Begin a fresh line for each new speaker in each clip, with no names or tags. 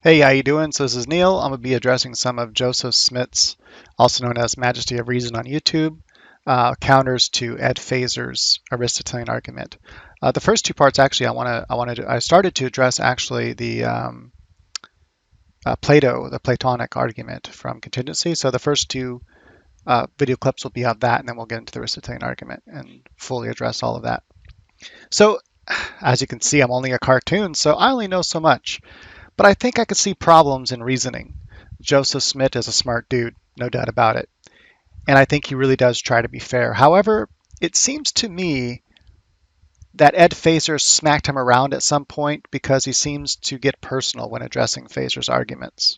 Hey, how you doing? So this is Neil. I'm going to be addressing some of Joseph Smith's, also known as Magesty of Reason on YouTube, counters to Ed Feser's Aristotelian argument. The first two parts, actually, I started to address actually the Plato, the Platonic argument from contingency. So the first two video clips will be of that, and then we'll get into the Aristotelian argument and fully address all of that. So, as you can see, I'm only a cartoon, so I only know so much. But I think I could see problems in reasoning. Joseph Smith is a smart dude, no doubt about it. And I think he really does try to be fair. However, it seems to me that Ed Feser smacked him around at some point because he seems to get personal when addressing Feser's arguments.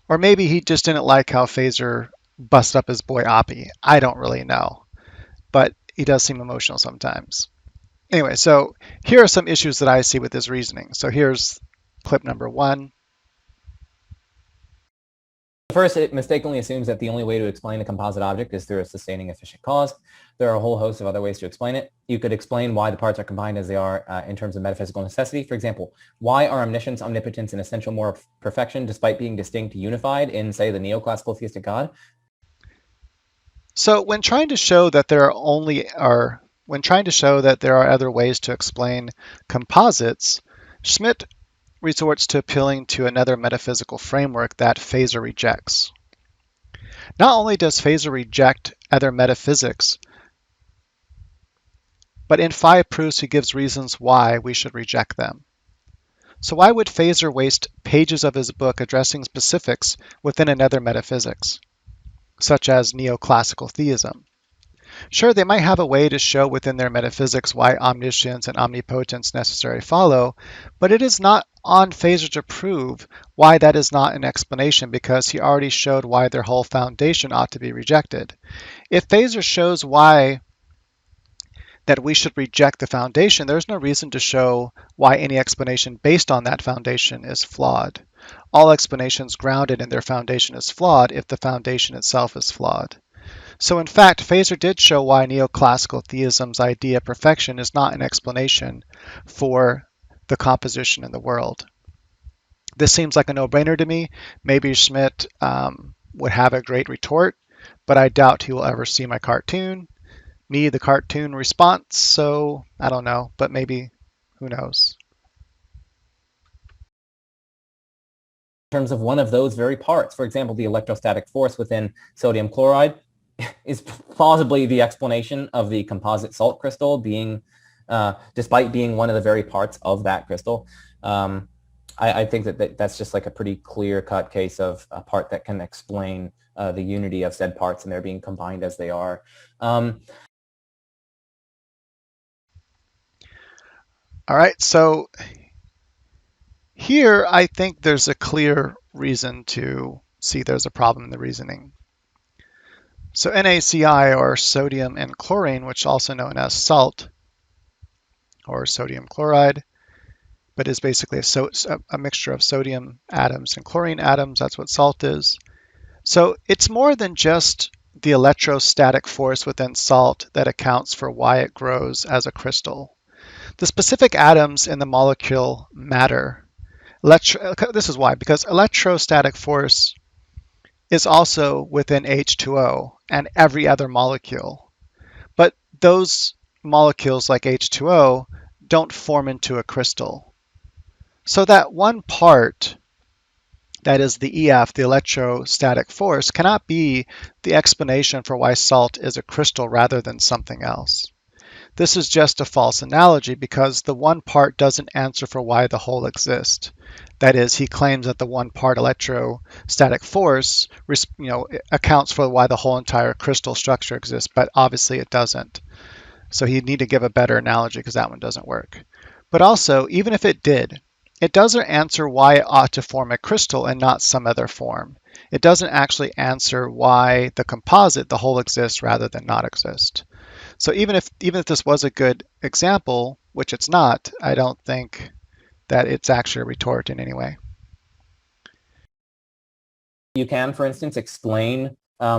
Or maybe he just didn't like how Feser busted up his boy Oppie. I don't really know. But he does seem emotional sometimes. Anyway, so here are some issues that I see with his reasoning. So here's clip number 1.
First, it mistakenly assumes that the only way to explain a composite object is through a sustaining efficient cause. There are a whole host of other ways to explain it. You could explain why the parts are combined as they are in terms of metaphysical necessity. For example, why are omniscience, omnipotence, and essential moral perfection, despite being distinct, unified in, say, the neoclassical theistic God?
So when trying to show that there are other ways to explain composites, Schmid resorts to appealing to another metaphysical framework that Feser rejects. Not only does Feser reject other metaphysics, but in 5 proofs he gives reasons why we should reject them. So why would Feser waste pages of his book addressing specifics within another metaphysics, such as neoclassical theism? Sure, they might have a way to show within their metaphysics why omniscience and omnipotence necessarily follow, but it is not on Feser to prove why that is not an explanation, because he already showed why their whole foundation ought to be rejected. If Feser shows why that we should reject the foundation, there's no reason to show why any explanation based on that foundation is flawed. All explanations grounded in their foundation is flawed if the foundation itself is flawed. So in fact, Feser did show why neoclassical theism's idea of perfection is not an explanation for the composition in the world. This seems like a no-brainer to me. Maybe Schmid would have a great retort, but I doubt he will ever see my cartoon, me, the cartoon response, so I don't know, but maybe, who knows.
In terms of one of those very parts, for example, the electrostatic force within sodium chloride is plausibly the explanation of the composite salt crystal being, despite being one of the very parts of that crystal. I think that's just like a pretty clear-cut case of a part that can explain the unity of said parts and they're being combined as they are.
All right, so here I think there's a clear reason to see there's a problem in the reasoning. So NaCl, or sodium and chlorine, which is also known as salt, or sodium chloride, but is basically a mixture of sodium atoms and chlorine atoms. That's what salt is. So it's more than just the electrostatic force within salt that accounts for why it grows as a crystal. The specific atoms in the molecule matter. This is why, because electrostatic force is also within H2O and every other molecule. But those molecules, like H2O, don't form into a crystal. So that one part, that is the EF, the electrostatic force, cannot be the explanation for why salt is a crystal rather than something else. This is just a false analogy because the one part doesn't answer for why the whole exists. That is, he claims that the one part electrostatic force, accounts for why the whole entire crystal structure exists, but obviously it doesn't. So he'd need to give a better analogy because that one doesn't work. But also, even if it did, it doesn't answer why it ought to form a crystal and not some other form. It doesn't actually answer why the composite, the whole, exists rather than not exist. So even if this was a good example, which it's not, I don't think that it's actually a retort in any way.
You can, for instance, explain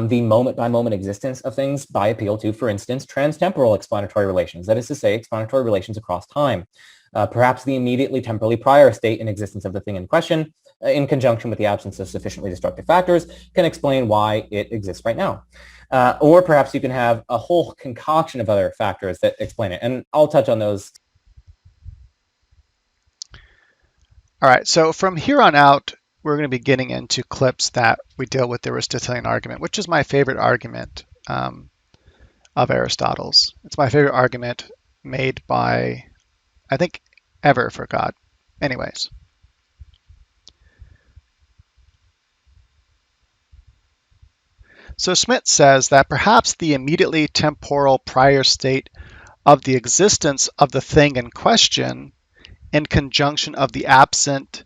the moment-by-moment existence of things by appeal to, for instance, transtemporal explanatory relations, that is to say, explanatory relations across time. Perhaps the immediately temporally prior state and existence of the thing in question, in conjunction with the absence of sufficiently destructive factors, can explain why it exists right now. Or perhaps you can have a whole concoction of other factors that explain it. And I'll touch on those.
All right, so from here on out, we're going to be getting into clips that we deal with the Aristotelian argument, which is my favorite argument of Aristotle's. It's my favorite argument made by, I think, ever for God. Anyways. So Schmid says that perhaps the immediately temporal prior state of the existence of the thing in question in conjunction of the absence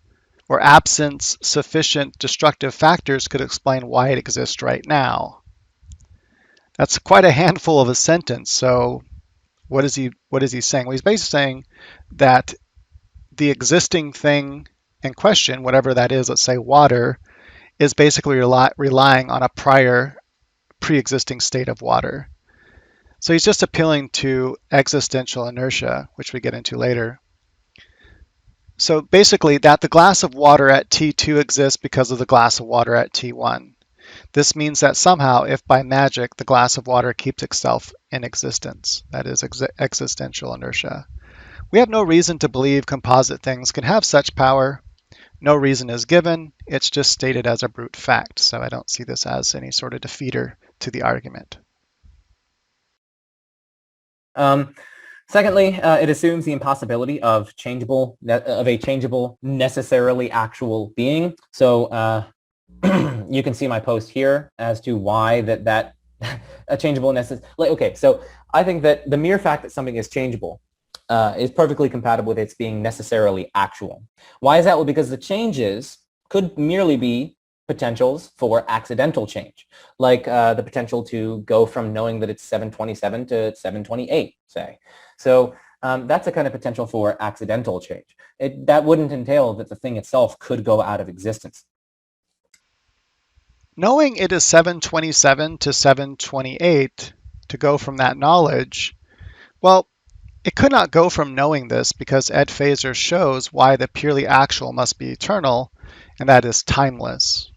sufficient destructive factors could explain why it exists right now. That's quite a handful of a sentence. So what is he saying? Well, he's basically saying that the existing thing in question, whatever that is, let's say water, is basically relying on a prior pre-existing state of water. So he's just appealing to existential inertia, which we get into later. So basically that the glass of water at T2 exists because of the glass of water at T1. This means that somehow, if by magic, the glass of water keeps itself in existence, that is existential inertia. We have no reason to believe composite things can have such power. No reason is given. It's just stated as a brute fact. So I don't see this as any sort of defeater to the argument.
Secondly, it assumes the impossibility of a changeable, necessarily actual being. So you can see my post here as to why that a changeable okay, so I think that the mere fact that something is changeable is perfectly compatible with its being necessarily actual. Why is that? Well, because the changes could merely be potentials for accidental change, like the potential to go from knowing that it's 727 to 728, say. So that's a kind of potential for accidental change. That wouldn't entail that the thing itself could go out of existence.
Knowing it is 727 to 728, to go from that knowledge, well, it could not go from knowing this because Ed Feser shows why the purely actual must be eternal, and that is timeless.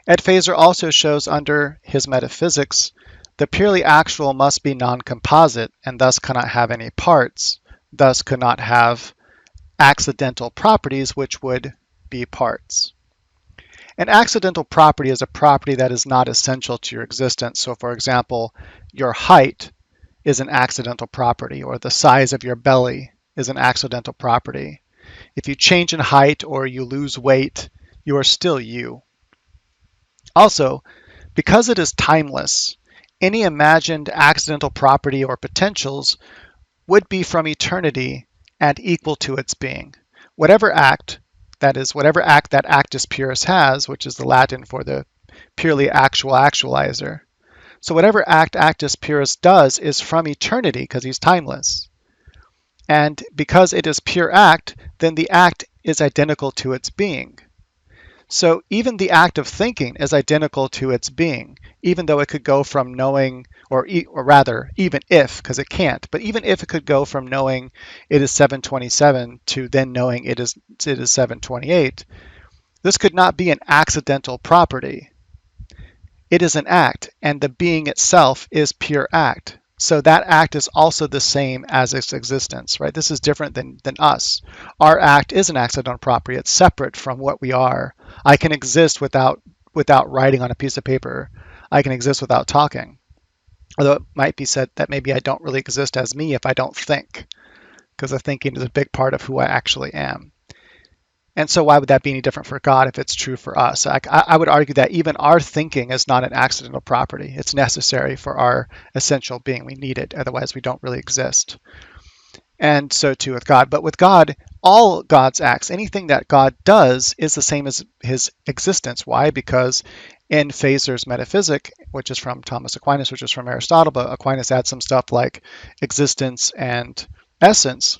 Ed Feser also shows under his metaphysics the purely actual must be non-composite and thus cannot have any parts, thus could not have accidental properties which would be parts. An accidental property is a property that is not essential to your existence. So for example, your height is an accidental property, or the size of your belly is an accidental property. If you change in height or you lose weight, you are still you. Also, because it is timeless, any imagined accidental property or potentials would be from eternity and equal to its being. Whatever act, that is, whatever act that actus purus has, which is the Latin for the purely actual actualizer. So whatever act actus purus does is from eternity because he's timeless. And because it is pure act, then the act is identical to its being. So even the act of thinking is identical to its being, even though it could go from knowing, or rather, even if, because it can't, but even if it could go from knowing it is 727 to then knowing it is 728, this could not be an accidental property. It is an act, and the being itself is pure act. So that act is also the same as its existence, right? This is different than us. Our act is an accidental property. It's separate from what we are. I can exist without writing on a piece of paper. I can exist without talking. Although it might be said that maybe I don't really exist as me if I don't think, because the thinking is a big part of who I actually am. And so why would that be any different for God if it's true for us? I would argue that even our thinking is not an accidental property. It's necessary for our essential being. We need it, otherwise we don't really exist. And so too with God. But with God, all God's acts, anything that God does is the same as his existence. Why? Because in Feser's metaphysic, which is from Thomas Aquinas, which is from Aristotle, but Aquinas adds some stuff like existence and essence,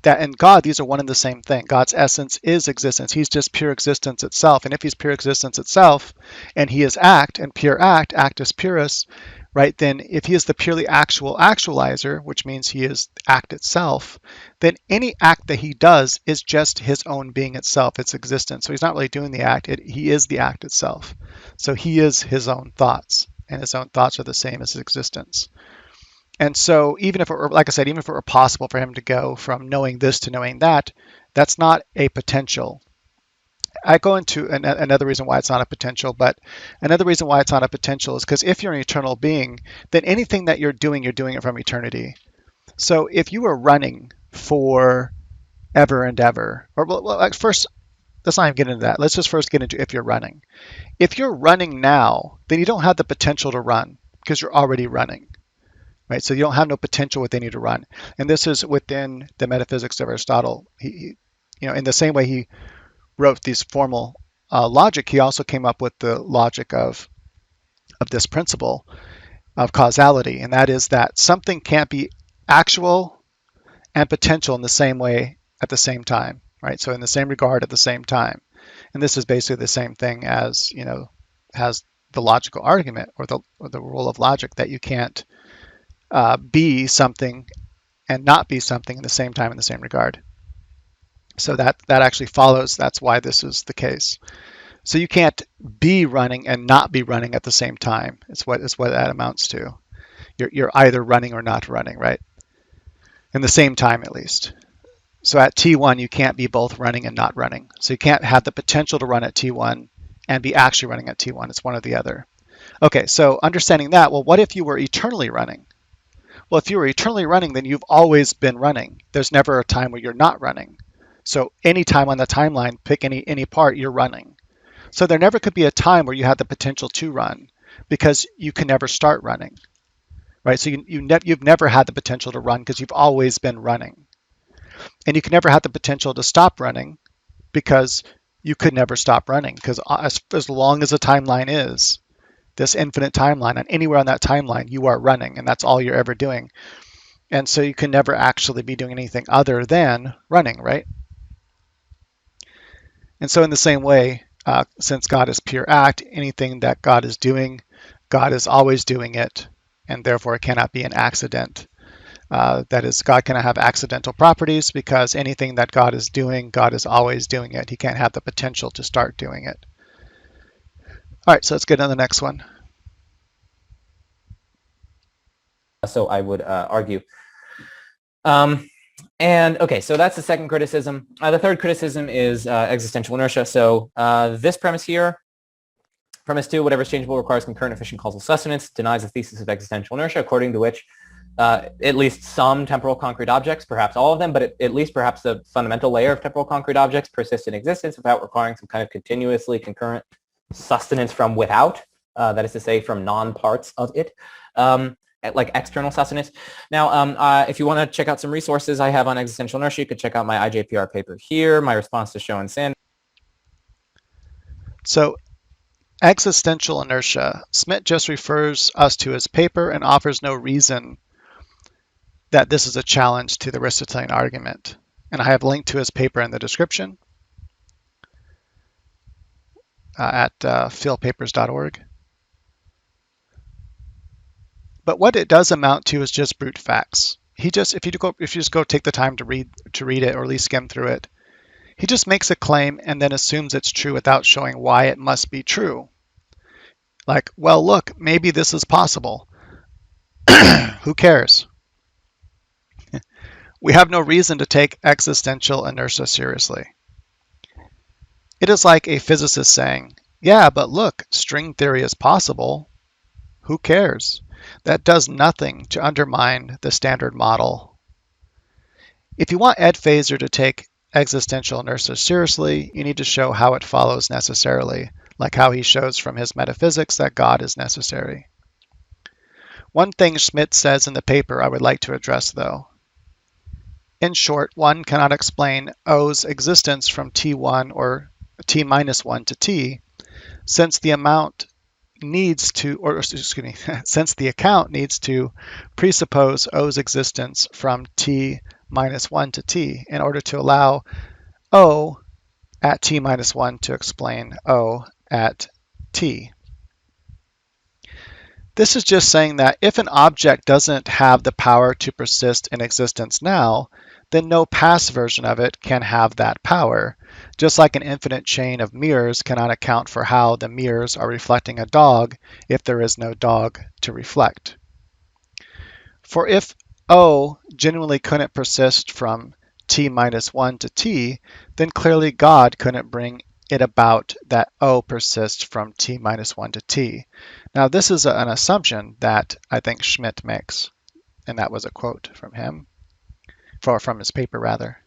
that in God, these are one and the same thing. God's essence is existence. He's just pure existence itself. And if he's pure existence itself, and he is act, and pure act, actus purus, right, then if he is the purely actual actualizer, which means he is act itself, then any act that he does is just his own being itself, its existence. So he's not really doing the act, he is the act itself. So he is his own thoughts, and his own thoughts are the same as his existence. And so even if it were, like I said, even if it were possible for him to go from knowing this to knowing that, that's not a potential. I go into another reason why it's not a potential, but another reason why it's not a potential is because if you're an eternal being, then anything that you're doing it from eternity. So if you were running for ever and ever, or well, first, let's not even get into that. Let's just first get into if you're running. If you're running now, then you don't have the potential to run because you're already running. Right? So you don't have no potential within you to run. And this is within the metaphysics of Aristotle. He in the same way he wrote these formal logic, he also came up with the logic of this principle of causality, and that is that something can't be actual and potential in the same way at the same time, right? So in the same regard at the same time. And this is basically the same thing as, has the logical argument or the rule of logic that you can't be something and not be something in the same time in the same regard. So that actually follows. That's why this is the case. So you can't be running and not be running at the same time. It's what that amounts to. You're either running or not running, right? In the same time, at least. So at T1, you can't be both running and not running. So you can't have the potential to run at T1 and be actually running at T1. It's one or the other. Okay, so understanding that, well, what if you were eternally running? Well, if you were eternally running, then you've always been running. There's never a time where you're not running. So any time on the timeline, pick any part, you're running. So there never could be a time where you had the potential to run because you can never start running, right? So you've never had the potential to run because you've always been running. And you can never have the potential to stop running because you could never stop running, because as long as a timeline is, this infinite timeline, and anywhere on that timeline, you are running, and that's all you're ever doing. And so you can never actually be doing anything other than running, right? And so in the same way, since God is pure act, anything that God is doing, God is always doing it, and therefore it cannot be an accident. That is, God cannot have accidental properties because anything that God is doing, God is always doing it. He can't have the potential to start doing it. All right, so let's get on the next one.
So I would argue. And okay, so that's the second criticism. The third criticism is existential inertia. So this premise here, premise 2, whatever is changeable requires concurrent efficient causal sustenance, denies the thesis of existential inertia, according to which at least some temporal concrete objects, perhaps all of them, but at least perhaps the fundamental layer of temporal concrete objects persist in existence without requiring some kind of continuously concurrent sustenance from without, that is to say from non-parts of it, like external sustenance. Now, if you want to check out some resources I have on existential inertia, you could check out my IJPR paper here, my response to Shou and Sand.
So existential inertia, Schmid just refers us to his paper and offers no reason that this is a challenge to the Aristotelian argument. And I have linked to his paper in the description at philpapers.org. But what it does amount to is just brute facts. If you just go take the time to read it, or at least skim through it, he just makes a claim and then assumes it's true without showing why it must be true. Like, well, look, maybe this is possible. Who cares? We have no reason to take existential inertia seriously. It is like a physicist saying, yeah, but look, string theory is possible. Who cares? That does nothing to undermine the standard model. If you want Ed Feser to take existential inertia seriously, you need to show how it follows necessarily, like how he shows from his metaphysics that God is necessary. One thing Schmid says in the paper I would like to address, though. In short, one cannot explain O's existence from T1 or T minus 1 to T, since the account needs to presuppose O's existence from T minus 1 to t in order to allow O at t minus 1 to explain O at t. This is just saying that if an object doesn't have the power to persist in existence now, then no past version of it can have that power. Just like an infinite chain of mirrors cannot account for how the mirrors are reflecting a dog if there is no dog to reflect. For if O genuinely couldn't persist from t minus 1 to t, then clearly God couldn't bring it about that O persists from t minus 1 to t. Now this is an assumption that I think Schmid makes, and that was a quote from him, from his paper rather.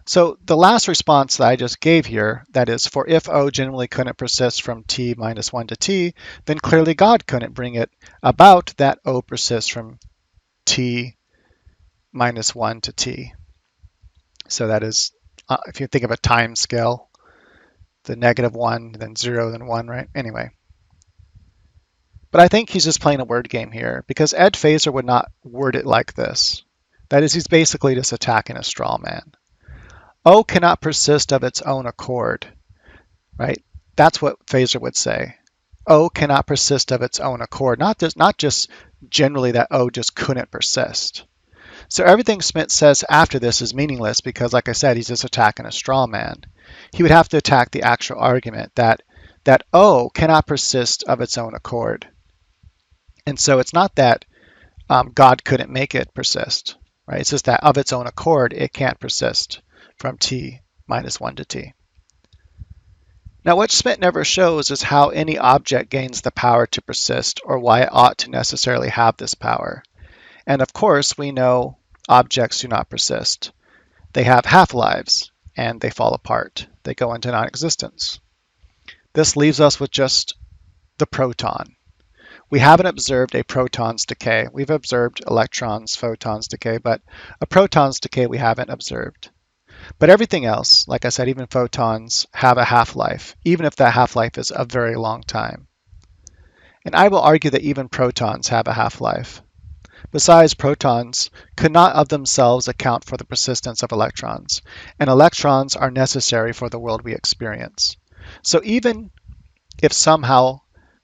So the last response that I just gave here, that is, for if O genuinely couldn't persist from t minus 1 to t, then clearly God couldn't bring it about that O persists from t minus 1 to t. So that is, if you think of a time scale, the -1, then 0, then 1, right? Anyway. But I think he's just playing a word game here, because Ed Feser would not word it like this. That is, he's basically just attacking a straw man. O cannot persist of its own accord, right? That's what Feser would say. O cannot persist of its own accord, not just generally that O just couldn't persist. So everything Schmid says after this is meaningless because, like I said, he's just attacking a straw man. He would have to attack the actual argument that O cannot persist of its own accord. And so it's not that God couldn't make it persist, right? It's just that of its own accord, it can't persist from t minus 1 to t. Now, what Schmid never shows is how any object gains the power to persist or why it ought to necessarily have this power. And of course, we know objects do not persist. They have half-lives and they fall apart. They go into non-existence. This leaves us with just the proton. We haven't observed a proton's decay. We've observed electrons, photons decay, but a proton's decay we haven't observed. But everything else, like I said, even photons have a half-life, even if that half-life is a very long time. And I will argue that even protons have a half-life. Besides, protons could not of themselves account for the persistence of electrons, and electrons are necessary for the world we experience. So even if somehow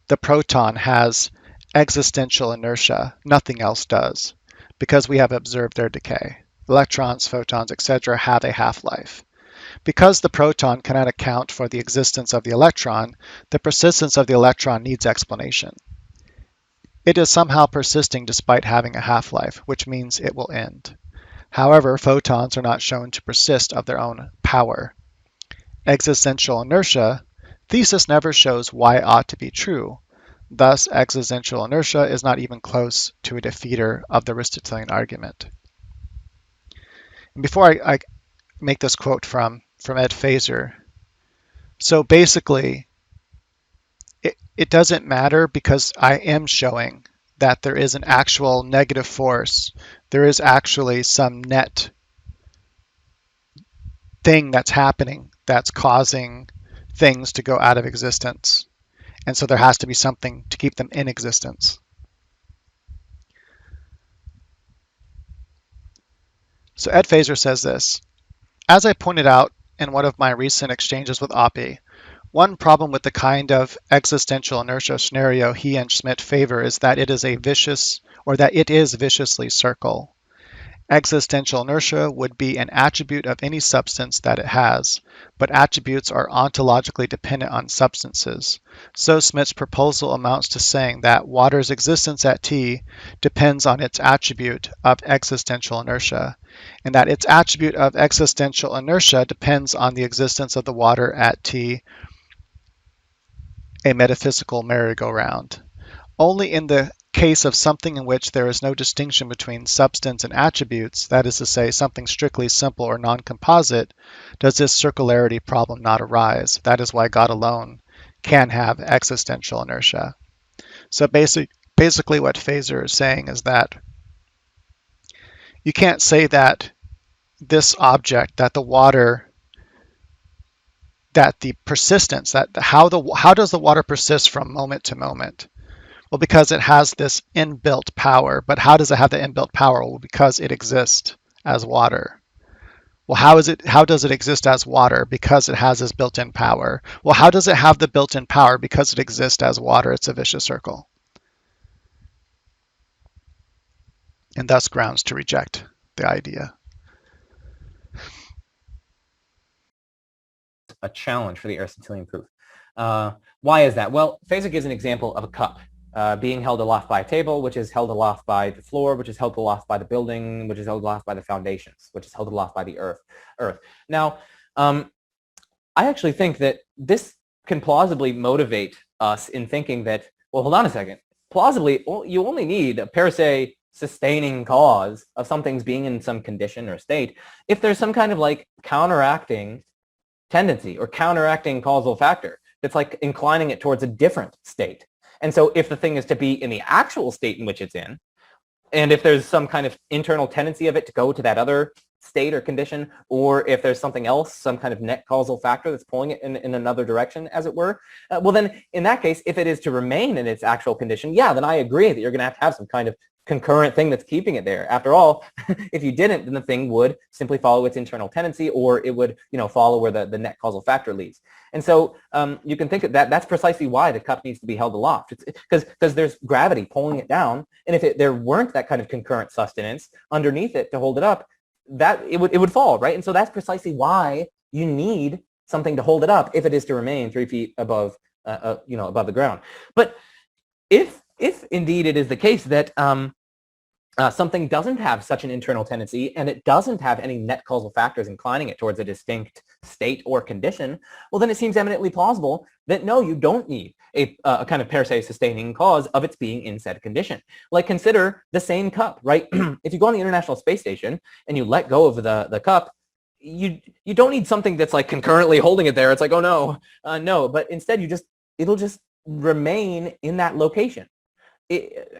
the proton has existential inertia, nothing else does, because we have observed their decay. Electrons, photons, etc. have a half-life. Because the proton cannot account for the existence of the electron, the persistence of the electron needs explanation. It is somehow persisting despite having a half-life, which means it will end. However, photons are not shown to persist of their own power. Existential inertia thesis never shows why it ought to be true. Thus, existential inertia is not even close to a defeater of the Aristotelian argument. And before I make this quote from Ed Feser, so basically, it doesn't matter because I am showing that there is an actual negative force. There is actually some net thing that's happening that's causing things to go out of existence. And so there has to be something to keep them in existence. So Ed Feser says this: as I pointed out in one of my recent exchanges with Oppie, one problem with the kind of existential inertia scenario he and Schmid favor is that it is viciously circle. Existential inertia would be an attribute of any substance that it has, but attributes are ontologically dependent on substances. So Schmidt's proposal amounts to saying that water's existence at t depends on its attribute of existential inertia, and that its attribute of existential inertia depends on the existence of the water at t, a metaphysical merry-go-round. Only in the case of something in which there is no distinction between substance and attributes, that is to say, something strictly simple or non-composite, does this circularity problem not arise. That is why God alone can have existential inertia. So basically what Feser is saying is that you can't say that this object, that the water, that the persistence, that how does the water persist from moment to moment? Well, because it has this inbuilt power. But how does it have the inbuilt power? Well, because it exists as water. Well, how does it exist as water? Because it has this built-in power. Well, how does it have the built-in power? Because it exists as water. It's a vicious circle. And thus grounds to reject the idea.
A challenge for the Aristotelian proof. Why is that? Well, Feser gives an example of a cup being held aloft by a table, which is held aloft by the floor, which is held aloft by the building, which is held aloft by the foundations, which is held aloft by the earth. Now, I actually think that this can plausibly motivate us in thinking that, well, hold on a second. Plausibly, you only need a per se sustaining cause of something's being in some condition or state if there's some kind of like counteracting tendency or counteracting causal factor that's like inclining it towards a different state. And so if the thing is to be in the actual state in which it's in, and if there's some kind of internal tendency of it to go to that other state or condition, or if there's something else, some kind of net causal factor that's pulling it in another direction, as it were, well then, in that case, if it is to remain in its actual condition, yeah, then I agree that you're going to have some kind of concurrent thing that's keeping it there. After all, if you didn't, then the thing would simply follow its internal tendency, or it would, follow where the net causal factor leads. And so you can think that that's precisely why the cup needs to be held aloft. It's because there's gravity pulling it down, and if there weren't that kind of concurrent sustenance underneath it to hold it up, that it would fall, right? And so that's precisely why you need something to hold it up if it is to remain 3 feet above, above the ground. But if indeed it is the case that something doesn't have such an internal tendency and it doesn't have any net causal factors inclining it towards a distinct state or condition, well, then it seems eminently plausible that no, you don't need a kind of per se sustaining cause of its being in said condition. Like, consider the same cup, right? If you go on the International Space Station and you let go of the cup, you don't need something that's like concurrently holding it there. It's like, oh no, no, but instead it'll just remain in that location.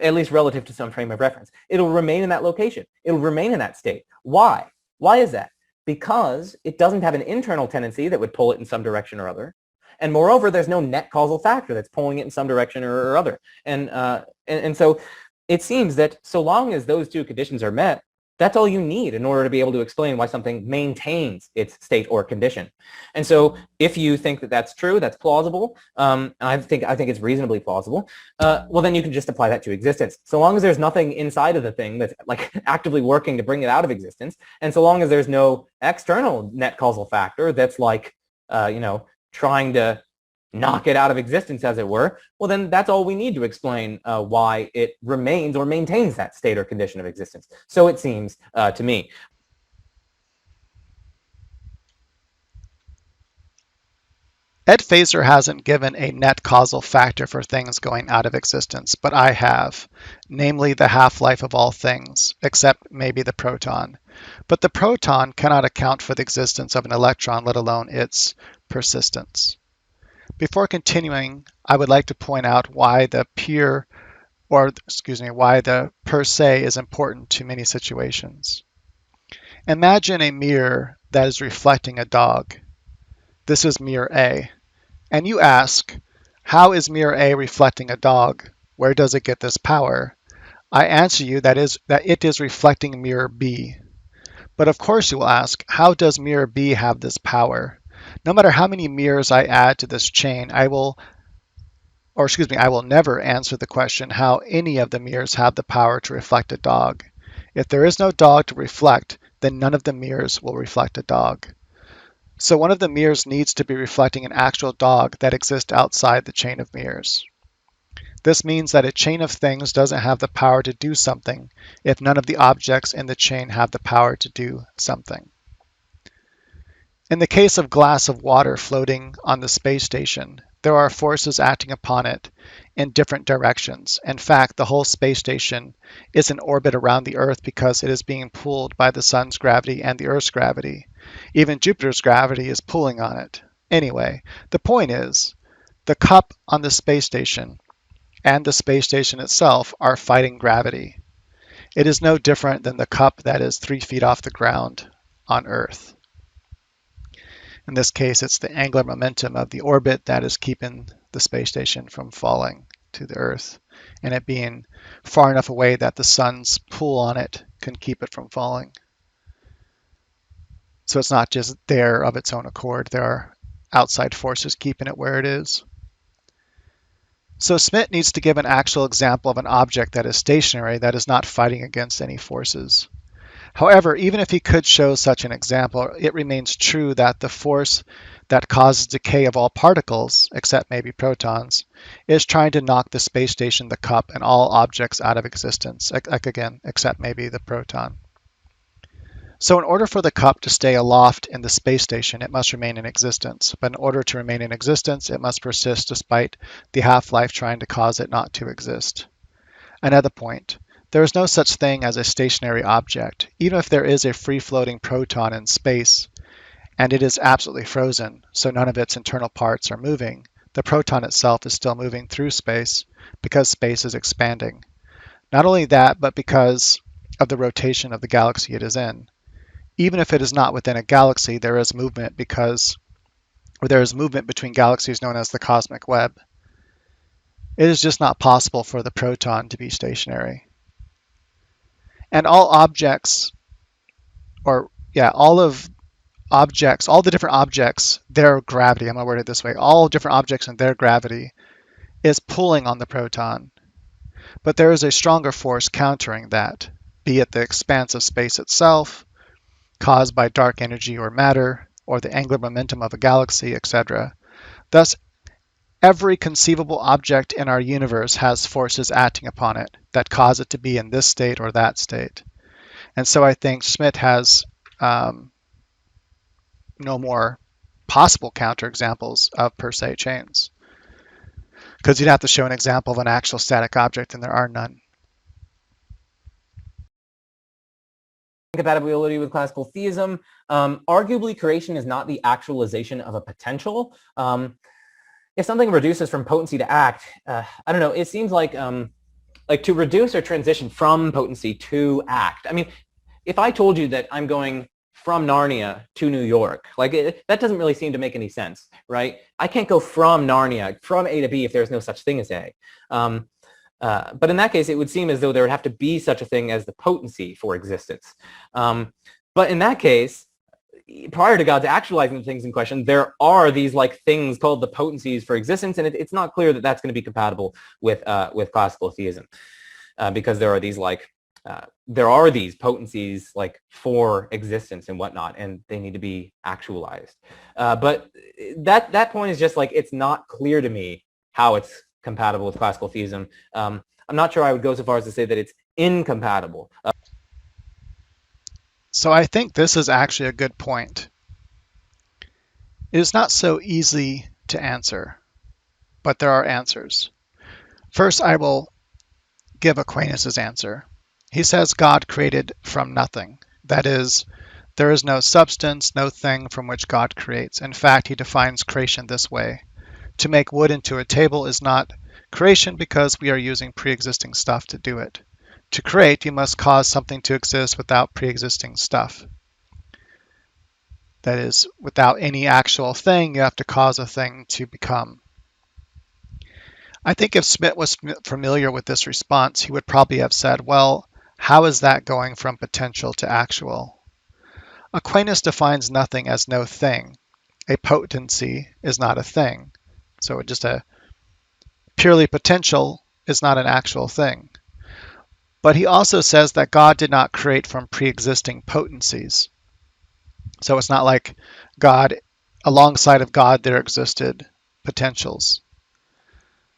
At least relative to some frame of reference. It'll remain in that location. It'll remain in that state. Why? Why is that? Because it doesn't have an internal tendency that would pull it in some direction or other. And moreover, there's no net causal factor that's pulling it in some direction or other. And so it seems that so long as those two conditions are met, that's all you need in order to be able to explain why something maintains its state or condition. And so if you think that that's true, that's plausible, I think it's reasonably plausible, well, then you can just apply that to existence. So long as there's nothing inside of the thing that's like actively working to bring it out of existence, and so long as there's no external net causal factor that's like, trying to knock it out of existence, as it were, well, then that's all we need to explain why it remains or maintains that state or condition of existence. So it seems to me.
Ed Feser hasn't given a net causal factor for things going out of existence, but I have, namely the half-life of all things, except maybe the proton. But the proton cannot account for the existence of an electron, let alone its persistence. Before continuing, I would like to point out why the why the per se is important to many situations. Imagine a mirror that is reflecting a dog. This is mirror A. And you ask, how is mirror A reflecting a dog? Where does it get this power? I answer you that it is reflecting mirror B. But of course you will ask, how does mirror B have this power? No matter how many mirrors I add to this chain, I will never answer the question how any of the mirrors have the power to reflect a dog. If there is no dog to reflect, then none of the mirrors will reflect a dog. So one of the mirrors needs to be reflecting an actual dog that exists outside the chain of mirrors. This means that a chain of things doesn't have the power to do something if none of the objects in the chain have the power to do something. In the case of glass of water floating on the space station, there are forces acting upon it in different directions. In fact, the whole space station is in orbit around the Earth because it is being pulled by the sun's gravity and the Earth's gravity. Even Jupiter's gravity is pulling on it. Anyway, the point is, the cup on the space station and the space station itself are fighting gravity. It is no different than the cup that is 3 feet off the ground on Earth. In this case, it's the angular momentum of the orbit that is keeping the space station from falling to the Earth, and it being far enough away that the sun's pull on it can keep it from falling. So it's not just there of its own accord. There are outside forces keeping it where it is. So Schmid needs to give an actual example of an object that is stationary, that is not fighting against any forces. However, even if he could show such an example, it remains true that the force that causes decay of all particles, except maybe protons, is trying to knock the space station, the cup, and all objects out of existence, again, except maybe the proton. So in order for the cup to stay aloft in the space station, it must remain in existence. But in order to remain in existence, it must persist despite the half-life trying to cause it not to exist. Another point. There is no such thing as a stationary object. Even if there is a free-floating proton in space, and it is absolutely frozen, so none of its internal parts are moving, the proton itself is still moving through space because space is expanding. Not only that, but because of the rotation of the galaxy it is in. Even if it is not within a galaxy, there is movement between galaxies known as the cosmic web. It is just not possible for the proton to be stationary. And all objects, all the different objects, their gravity, I'm going to word it this way, all different objects and their gravity is pulling on the proton. But there is a stronger force countering that, be it the expanse of space itself, caused by dark energy or matter, or the angular momentum of a galaxy, etc. Thus, every conceivable object in our universe has forces acting upon it that cause it to be in this state or that state. And so I think Schmid has no more possible counterexamples of per se chains, because you'd have to show an example of an actual static object, and there are none.
Compatibility with classical theism. Arguably, creation is not the actualization of a potential. If something reduces from potency to act, I don't know, it seems like to reduce or transition from potency to act. I mean, if I told you that I'm going from Narnia to New York, that doesn't really seem to make any sense, right? I can't go from Narnia, from A to B, if there's no such thing as A. But in that case, it would seem as though there would have to be such a thing as the potency for existence. But in that case, prior to God's actualizing the things in question, there are these things called the potencies for existence, and it's not clear that that's going to be compatible with classical theism, because there are these potencies for existence and whatnot, and they need to be actualized. But that point is just it's not clear to me how it's compatible with classical theism. I'm not sure I would go so far as to say that it's incompatible.
So I think this is actually a good point. It is not so easy to answer, but there are answers. First, I will give Aquinas' answer. He says God created from nothing. That is, there is no substance, no thing from which God creates. In fact, he defines creation this way. To make wood into a table is not creation because we are using pre-existing stuff to do it. To create, you must cause something to exist without pre-existing stuff. That is, without any actual thing, you have to cause a thing to become. I think if Schmid was familiar with this response, he would probably have said, well, how is that going from potential to actual? Aquinas defines nothing as no thing. A potency is not a thing. So just a purely potential is not an actual thing. But he also says that God did not create from pre-existing potencies. So it's not like God, alongside of God, there existed potentials.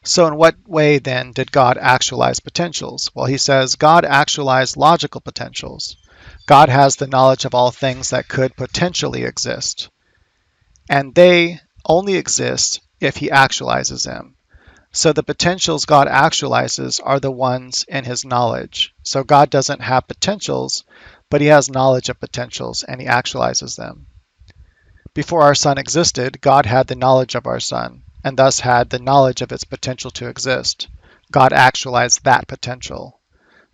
So in what way then did God actualize potentials? Well, he says God actualized logical potentials. God has the knowledge of all things that could potentially exist. And they only exist if he actualizes them. So the potentials God actualizes are the ones in his knowledge. So God doesn't have potentials, but he has knowledge of potentials and he actualizes them. Before our sun existed, God had the knowledge of our sun and thus had the knowledge of its potential to exist. God actualized that potential.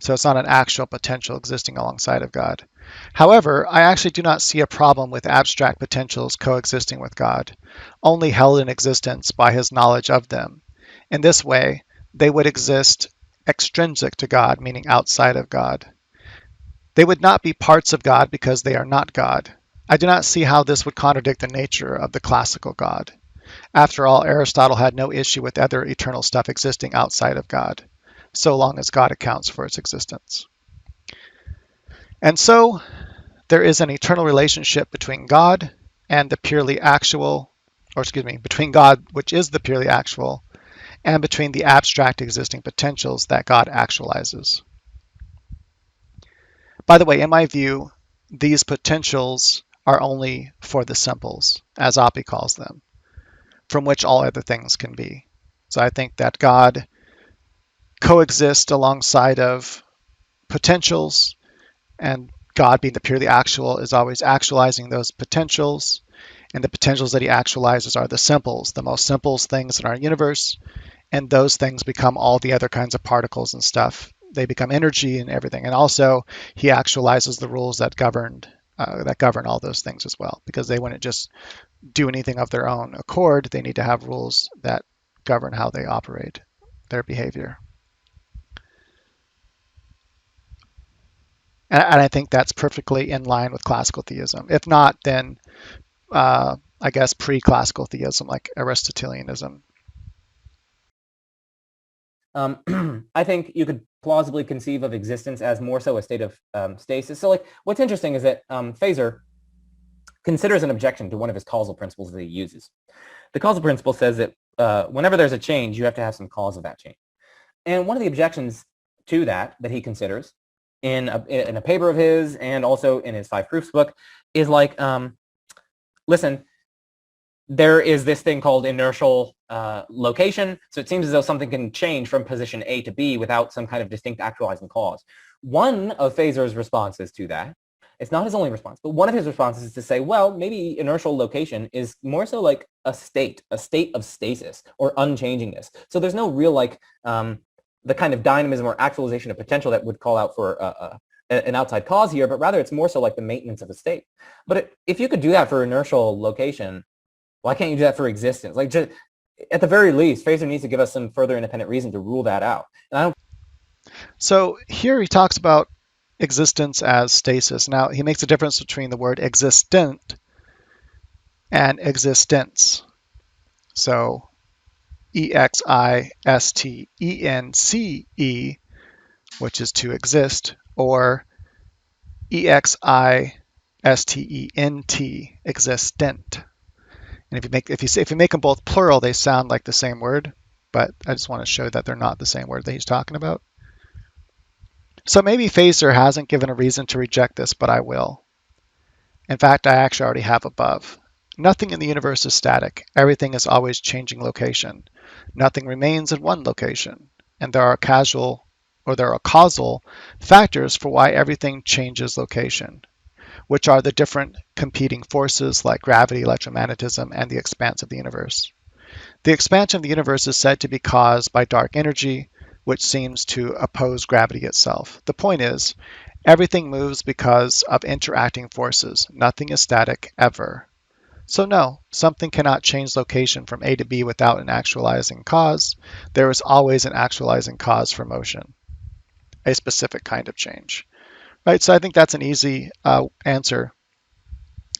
So it's not an actual potential existing alongside of God. However, I actually do not see a problem with abstract potentials coexisting with God, only held in existence by his knowledge of them. In this way, they would exist extrinsic to God, meaning outside of God. They would not be parts of God because they are not God. I do not see how this would contradict the nature of the classical God. After all, Aristotle had no issue with other eternal stuff existing outside of God, so long as God accounts for its existence. And so, there is an eternal relationship between God and the purely actual, between God, which is the purely actual, and between the abstract existing potentials that God actualizes. By the way, in my view, these potentials are only for the simples, as Oppie calls them, from which all other things can be. So I think that God coexists alongside of potentials, and God, being the purely actual, is always actualizing those potentials, and the potentials that he actualizes are the simples, the most simple things in our universe, and those things become all the other kinds of particles and stuff. They become energy and everything, and also he actualizes the rules that govern all those things as well, because they wouldn't just do anything of their own accord. They need to have rules that govern how they operate, their behavior. And I think that's perfectly in line with classical theism. If not, then I guess pre-classical theism, like Aristotelianism.
I think you could plausibly conceive of existence as more so a state of stasis. So, like, what's interesting is that Feser considers an objection to one of his causal principles that he uses. The causal principle says that whenever there's a change, you have to have some cause of that change. And one of the objections to that he considers in a paper of his and also in his 5 Proofs book is like, listen, there is this thing called inertial location. So it seems as though something can change from position A to B without some kind of distinct actualizing cause. One of Feser's responses to that, it's not his only response, but one of his responses is to say, well, maybe inertial location is more so like a state of stasis or unchangingness. So there's no real like the kind of dynamism or actualization of potential that would call out for an outside cause here, but rather it's more so like the maintenance of a state. But if you could do that for inertial location, why can't you do that for existence? Like, just, at the very least, Feser needs to give us some further independent reason to rule that out. And I don't.
So here he talks about existence as stasis. Now he makes a difference between the word existent and existence. So EXISTENCE, which is to exist, or EXISTENT, existent. And if you make them both plural, they sound like the same word, but I just want to show that they're not the same word that he's talking about. So maybe Feser hasn't given a reason to reject this, but I will. In fact, I actually already have above. Nothing in the universe is static. Everything is always changing location. Nothing remains in one location. And there are causal factors for why everything changes location, which are the different competing forces like gravity, electromagnetism, and the expanse of the universe. The expansion of the universe is said to be caused by dark energy, which seems to oppose gravity itself. The point is, everything moves because of interacting forces. Nothing is static ever. So no, something cannot change location from A to B without an actualizing cause. There is always an actualizing cause for motion, a specific kind of change. Right, so I think that's an easy answer,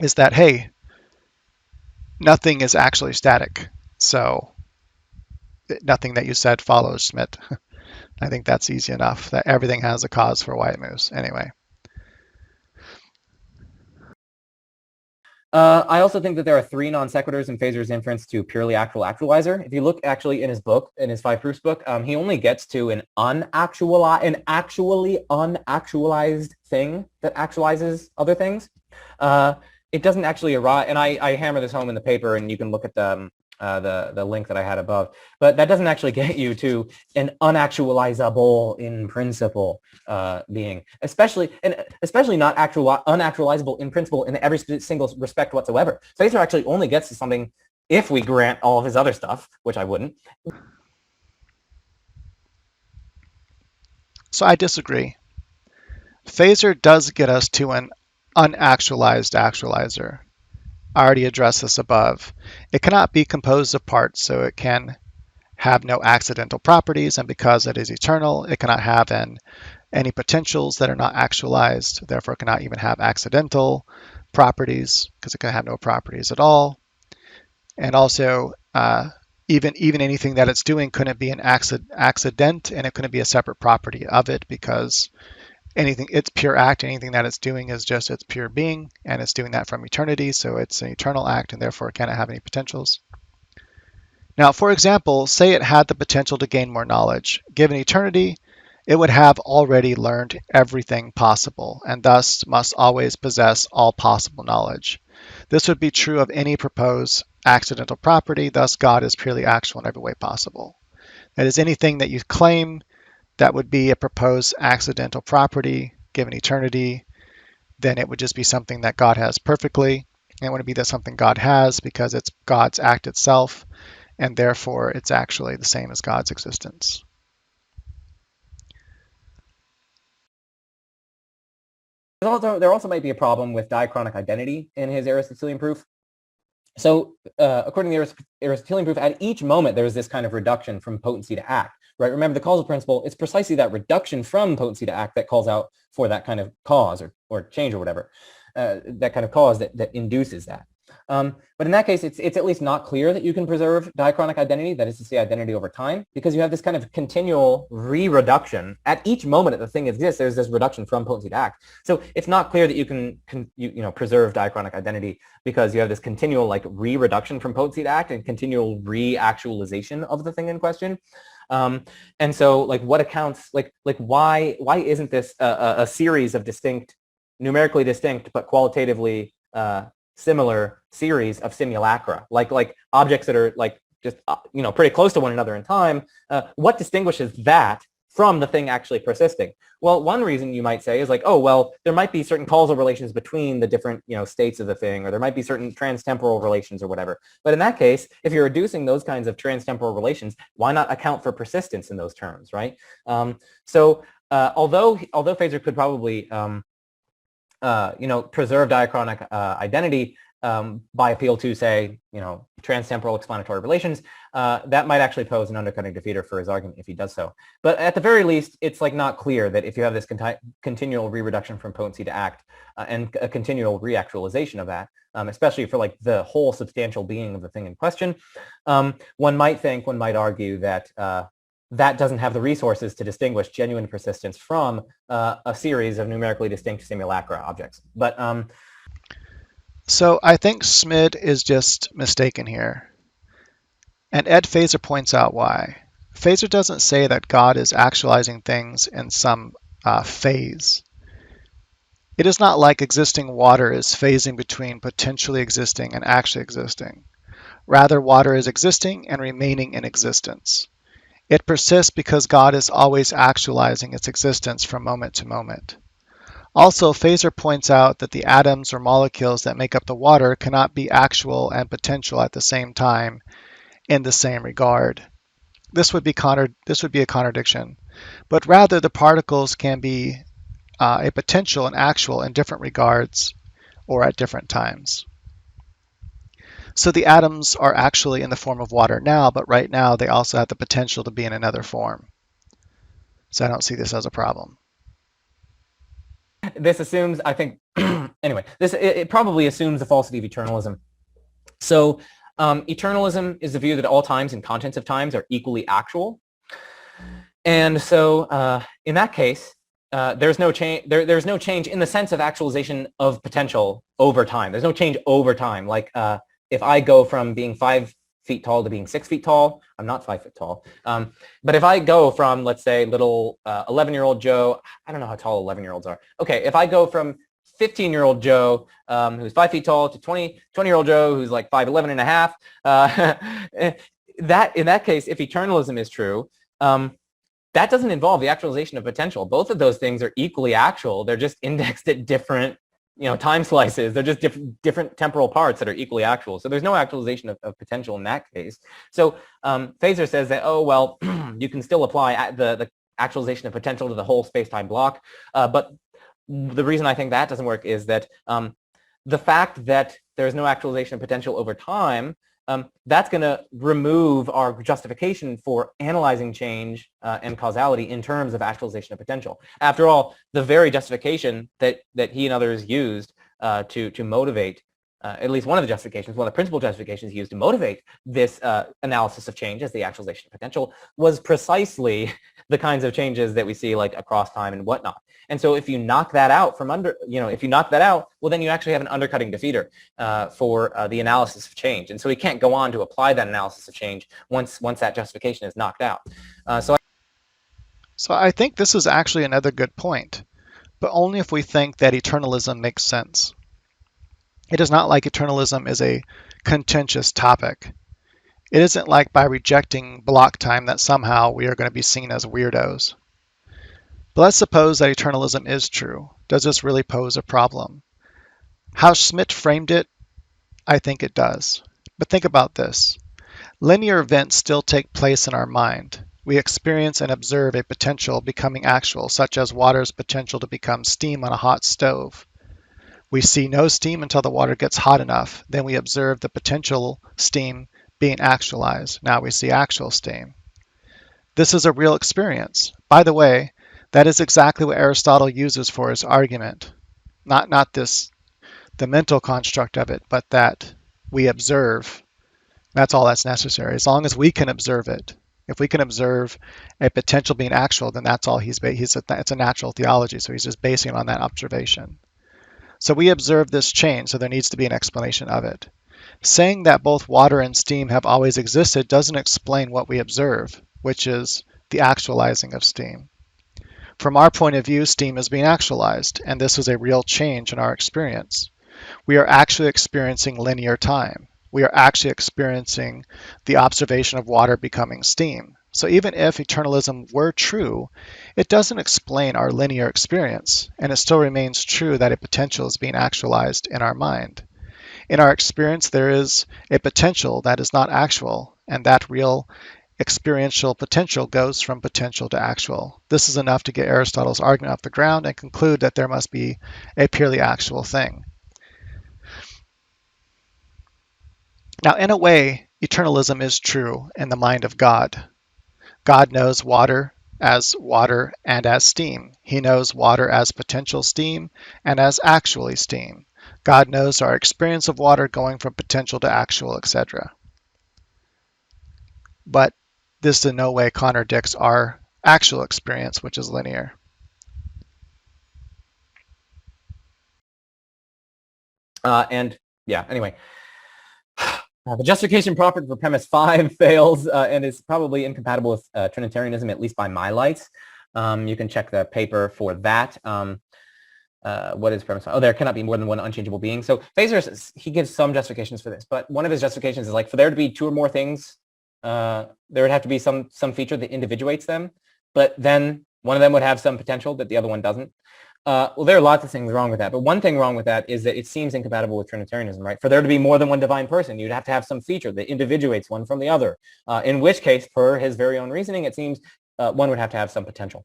is that, hey, nothing is actually static. So nothing that you said follows, Schmid. I think that's easy enough, that everything has a cause for why it moves. Anyway.
I also think that there are 3 non sequiturs in Feser's inference to purely actual actualizer. If you look actually in his book, in his 5 Proofs book, he only gets to an actually unactualized thing that actualizes other things. It doesn't actually arrive, and I hammer this home in the paper, and you can look at the link that I had above. But that doesn't actually get you to an unactualizable in principle being, especially not unactualizable in principle in every single respect whatsoever. Feser actually only gets to something if we grant all of his other stuff, which I wouldn't.
So I disagree. Feser does get us to an unactualized actualizer. I already addressed this above. It cannot be composed of parts, so it can have no accidental properties, and because it is eternal, it cannot have any potentials that are not actualized, therefore it cannot even have accidental properties, because it can have no properties at all. And also, even anything that it's doing couldn't be an accident, and it couldn't be a separate property of it, because it's pure act. Anything that it's doing is just its pure being, and it's doing that from eternity, so it's an eternal act, and therefore it cannot have any potentials. Now, for example, say it had the potential to gain more knowledge. Given eternity, it would have already learned everything possible, and thus must always possess all possible knowledge. This would be true of any proposed accidental property, thus God is purely actual in every way possible. That is, anything that you claim that would be a proposed accidental property given eternity, then it would just be something that God has perfectly. And it wouldn't be that something God has, because it's God's act itself, and therefore it's actually the same as God's existence.
There also might be a problem with diachronic identity in his Aristotelian proof. So according to the Aristotelian proof, at each moment there's this kind of reduction from potency to act, right? Remember the causal principle, it's precisely that reduction from potency to act that calls out for that kind of cause or change or whatever, that kind of cause that induces that. But in that case, it's at least not clear that you can preserve diachronic identity, that is to say identity over time, because you have this kind of continual re-reduction. At each moment that the thing exists, there's this reduction from potency to act. So it's not clear that you can preserve diachronic identity, because you have this continual like re-reduction from potency to act and continual re-actualization of the thing in question. And so like what accounts, like why isn't this a series of distinct, numerically distinct, but qualitatively similar series of simulacra, like objects that are like just pretty close to one another in time? What distinguishes that from the thing actually persisting? Well, one reason you might say is like, oh well, there might be certain causal relations between the different states of the thing, or there might be certain transtemporal relations or whatever. But in that case, if you're reducing those kinds of transtemporal relations, why not account for persistence in those terms, right? So although Feser could probably preserve diachronic identity by appeal to, say, transtemporal explanatory relations, that might actually pose an undercutting defeater for his argument if he does so. But at the very least, it's like not clear that if you have this continual re-reduction from potency to act and a continual reactualization of that, especially for like the whole substantial being of the thing in question, one might argue that that doesn't have the resources to distinguish genuine persistence from a series of numerically distinct simulacra objects. But
so I think Schmid is just mistaken here. And Ed Feser points out why. Feser doesn't say that God is actualizing things in some phase. It is not like existing water is phasing between potentially existing and actually existing. Rather, water is existing and remaining in existence. It persists because God is always actualizing its existence from moment to moment. Also, Feser points out that the atoms or molecules that make up the water cannot be actual and potential at the same time in the same regard. This would be a contradiction, but rather the particles can be a potential and actual in different regards or at different times. So the atoms are actually in the form of water now, but right now they also have the potential to be in another form. So I don't see this as a problem.
this assumes, I think, anyway, it probably assumes the falsity of eternalism. So eternalism is the view that all times and contents of times are equally actual. And so in that case, there's no change. There's no change in the sense of actualization of potential over time. There's no change over time. Like if I go from being 5 feet tall to being 6 feet tall, I'm not 5 foot tall. But if I go from, let's say, little 11-year-old Joe, I don't know how tall 11-year-olds are. Okay, if I go from 15-year-old Joe, who's 5 feet tall, to 20-year-old Joe, who's like 5'11" and a half, that in that case, if eternalism is true, that doesn't involve the actualization of potential. Both of those things are equally actual. They're just indexed at different, time slices. They're just different temporal parts that are equally actual. So there's no actualization of potential in that case. So Feser says that, oh, well, you can still apply the actualization of potential to the whole space-time block. But the reason I think that doesn't work is that the fact that there's no actualization of potential over time, that's going to remove our justification for analyzing change and causality in terms of actualization of potential. After all, the very justification that he and others used to motivate, at least one of the justifications, one of the principal justifications used to motivate this analysis of change as the actualization of potential was precisely the kinds of changes that we see like across time and whatnot. And so if you knock that out from under, if you knock that out, well, then you actually have an undercutting defeater for the analysis of change. And so we can't go on to apply that analysis of change once that justification is knocked out. So
I think this is actually another good point, but only if we think that eternalism makes sense. It is not like eternalism is a contentious topic. It isn't like by rejecting block time that somehow we are going to be seen as weirdos. But let's suppose that eternalism is true. Does this really pose a problem? How Schmid framed it, I think it does. But think about this. Linear events still take place in our mind. We experience and observe a potential becoming actual, such as water's potential to become steam on a hot stove. We see no steam until the water gets hot enough. Then we observe the potential steam being actualized. Now we see actual steam. This is a real experience. By the way, that is exactly what Aristotle uses for his argument. Not this, the mental construct of it, but that we observe. That's all that's necessary. As long as we can observe it. If we can observe a potential being actual, then that's all it's a natural theology, so he's just basing it on that observation. So we observe this change, so there needs to be an explanation of it. Saying that both water and steam have always existed doesn't explain what we observe, which is the actualizing of steam. From our point of view, steam is being actualized, and this is a real change in our experience. We are actually experiencing linear time. We are actually experiencing the observation of water becoming steam. So even if eternalism were true, it doesn't explain our linear experience, and it still remains true that a potential is being actualized in our mind. In our experience, there is a potential that is not actual, and that real experiential potential goes from potential to actual. This is enough to get Aristotle's argument off the ground and conclude that there must be a purely actual thing. Now, in a way, eternalism is true in the mind of God. God knows water and as steam. He knows water as potential steam and as actually steam. God knows our experience of water going from potential to actual, etc. But this in no way contradicts our actual experience, which is linear.
Anyway, the justification proffered for premise 5 fails and is probably incompatible with Trinitarianism, at least by my lights. You can check the paper for that. What is premise 5? Oh, there cannot be more than one unchangeable being. So Feser, he gives some justifications for this, but one of his justifications is like for there to be two or more things, there would have to be some feature that individuates them, but then one of them would have some potential that the other one doesn't. Well, there are lots of things wrong with that, but one thing wrong with that is that it seems incompatible with Trinitarianism, right? For there to be more than one divine person, you'd have to have some feature that individuates one from the other, in which case, per his very own reasoning, it seems one would have to have some potential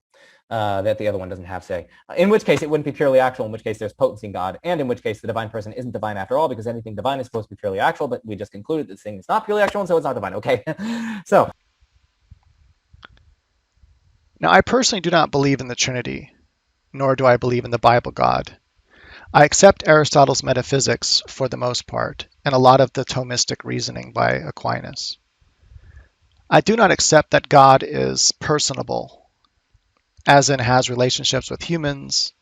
that the other one doesn't have, say. In which case, it wouldn't be purely actual, in which case there's potency in God, and in which case the divine person isn't divine after all, because anything divine is supposed to be purely actual, but we just concluded this thing is not purely actual, and so it's not divine, okay? So.
Now, I personally do not believe in the Trinity, nor do I believe in the Bible God. I accept Aristotle's metaphysics for the most part, and a lot of the Thomistic reasoning by Aquinas. I do not accept that God is personable, as in has relationships with humans,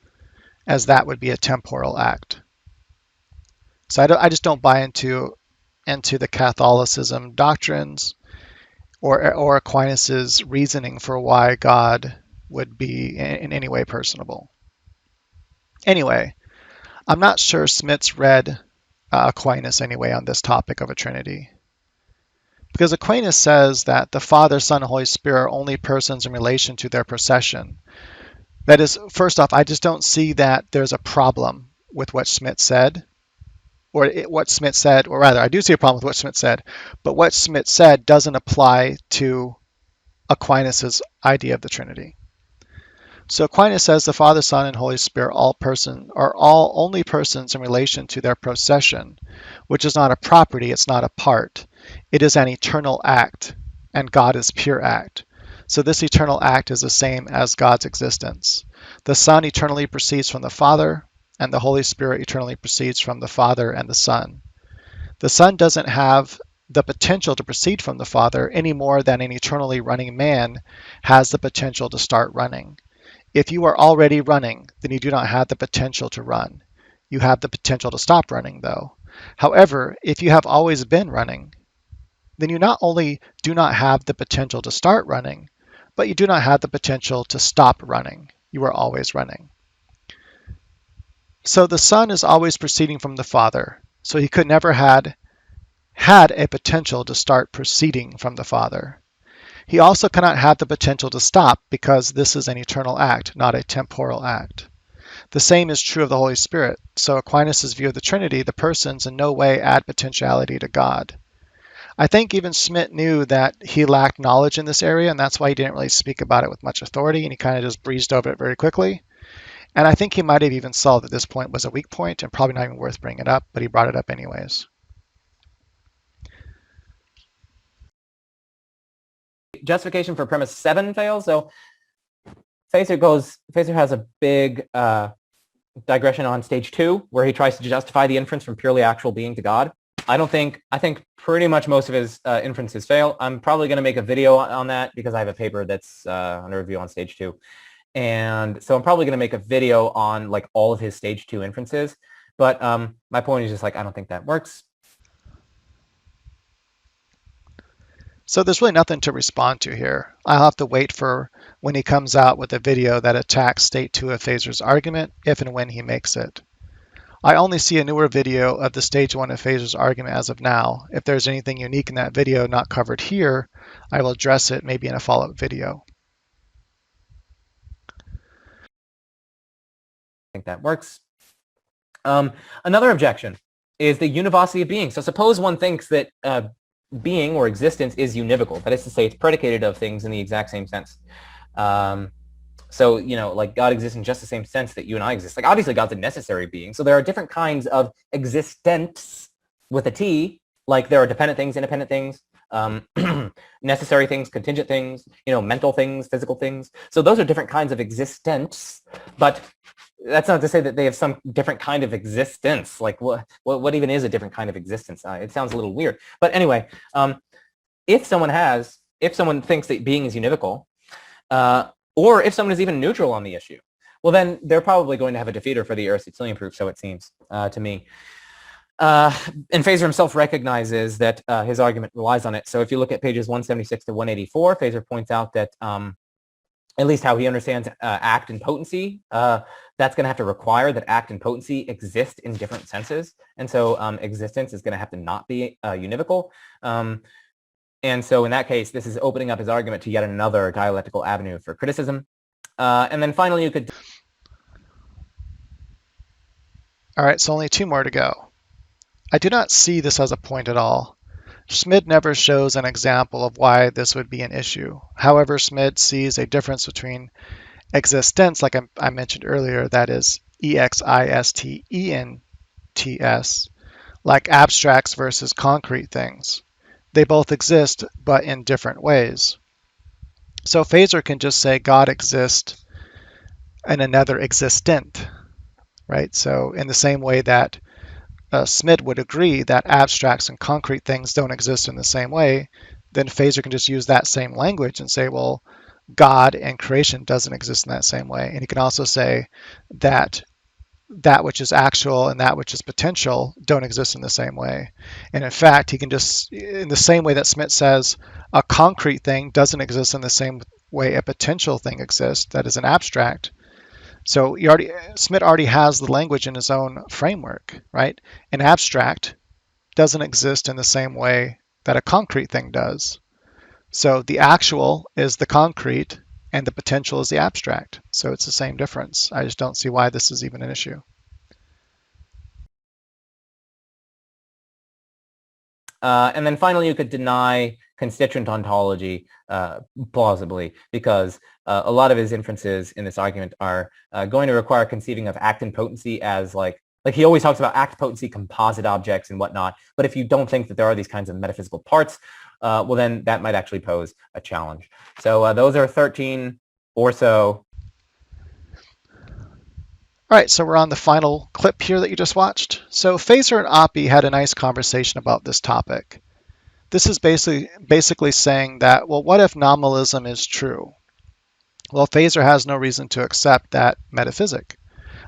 as that would be a temporal act. So I just don't buy into the Catholicism doctrines or Aquinas' reasoning for why God would be in any way personable. Anyway, I'm not sure Smith's read Aquinas anyway on this topic of a Trinity. Because Aquinas says that the Father, Son, and Holy Spirit are only persons in relation to their procession. That is, first off, I just don't see that there's a problem with what Schmid said, or rather, I do see a problem with what Schmid said, but what Schmid said doesn't apply to Aquinas' idea of the Trinity. So Aquinas says the Father, Son, and Holy Spirit are all only persons in relation to their procession, which is not a property, it's not a part. It is an eternal act, and God is pure act. So this eternal act is the same as God's existence. The Son eternally proceeds from the Father, and the Holy Spirit eternally proceeds from the Father and the Son. The Son doesn't have the potential to proceed from the Father any more than an eternally running man has the potential to start running. If you are already running, then you do not have the potential to run. You have the potential to stop running, though. However, if you have always been running, then you not only do not have the potential to start running, but you do not have the potential to stop running. You are always running. So the Son is always proceeding from the Father, so he could never had a potential to start proceeding from the Father. He also cannot have the potential to stop because this is an eternal act, not a temporal act. The same is true of the Holy Spirit. So Aquinas' view of the Trinity, the persons in no way add potentiality to God. I think even Schmid knew that he lacked knowledge in this area, and that's why he didn't really speak about it with much authority, and he kind of just breezed over it very quickly. And I think he might have even saw that this point was a weak point and probably not even worth bringing up, but he brought it up anyways.
Justification for premise 7 fails. So Feser has a big digression on stage 2 where he tries to justify the inference from purely actual being to God. I think pretty much most of his inferences fail. I'm probably going to make a video on that because I have a paper that's under review on stage 2. And so I'm probably going to make a video on like all of his stage 2 inferences. But my point is just like, I don't think that works.
So there's really nothing to respond to here. I'll have to wait for when he comes out with a video that attacks state 2 of Feser's argument, if and when he makes it. I only see a newer video of the stage 1 of Feser's argument as of now. If there's anything unique in that video not covered here, I will address it maybe in a follow-up video.
I think that works. Another objection is the univocity of being. So suppose one thinks that being or existence is univocal. That is to say, it's predicated of things in the exact same sense. So, like God exists in just the same sense that you and I exist. Like, obviously, God's a necessary being. So there are different kinds of existence with a T. Like, there are dependent things, independent things, necessary things, contingent things, mental things, physical things. So those are different kinds of existence. But that's not to say that they have some different kind of existence. Like, what even is a different kind of existence? It sounds a little weird. But anyway, if someone thinks that being is univocal, or if someone is even neutral on the issue, well, then they're probably going to have a defeater for the Aristotelian proof, so it seems to me. And Feser himself recognizes that his argument relies on it. So if you look at pages 176 to 184, Feser points out that at least how he understands act and potency, that's going to have to require that act and potency exist in different senses. And so existence is going to have to not be univocal. And so in that case, this is opening up his argument to yet another dialectical avenue for criticism. And then finally, you could...
All right, so only 2 more to go. I do not see this as a point at all. Schmid never shows an example of why this would be an issue. However, Schmid sees a difference between existence, like I mentioned earlier, that is existence, like abstracts versus concrete things. They both exist, but in different ways. So Feser can just say God exists in another existent, right? So in the same way that Schmid would agree that abstracts and concrete things don't exist in the same way, then Feser can just use that same language and say, well, God and creation doesn't exist in that same way. And he can also say that that which is actual and that which is potential don't exist in the same way. And in fact, he can just, in the same way that Schmid says a concrete thing doesn't exist in the same way a potential thing exists, that is an abstract. So Schmid already has the language in his own framework, right? An abstract doesn't exist in the same way that a concrete thing does. So the actual is the concrete and the potential is the abstract. So it's the same difference. I just don't see why this is even an issue.
And then finally, you could deny constituent ontology plausibly, because a lot of his inferences in this argument are going to require conceiving of act and potency as like he always talks about act, potency, composite objects and whatnot. But if you don't think that there are these kinds of metaphysical parts, well, then that might actually pose a challenge. So those are 13 or so.
All right, so we're on the final clip here that you just watched. So Feser and Oppie had a nice conversation about this topic. This is basically saying that, well, what if nominalism is true? Well, Feser has no reason to accept that metaphysic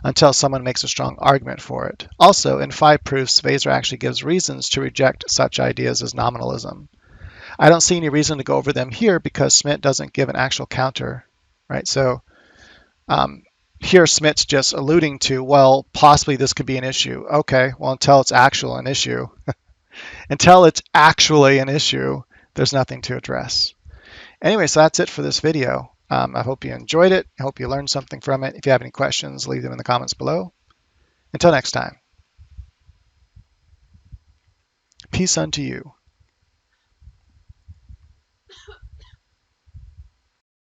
until someone makes a strong argument for it. Also, in 5 proofs, Feser actually gives reasons to reject such ideas as nominalism. I don't see any reason to go over them here because Schmid doesn't give an actual counter, right? So here Schmidt's just alluding to, well, possibly this could be an issue. Okay, well, until it's actually an issue, until it's actually an issue, there's nothing to address. Anyway, so that's it for this video. I hope you enjoyed it. I hope you learned something from it. If you have any questions, leave them in the comments below. Until next time, peace unto you.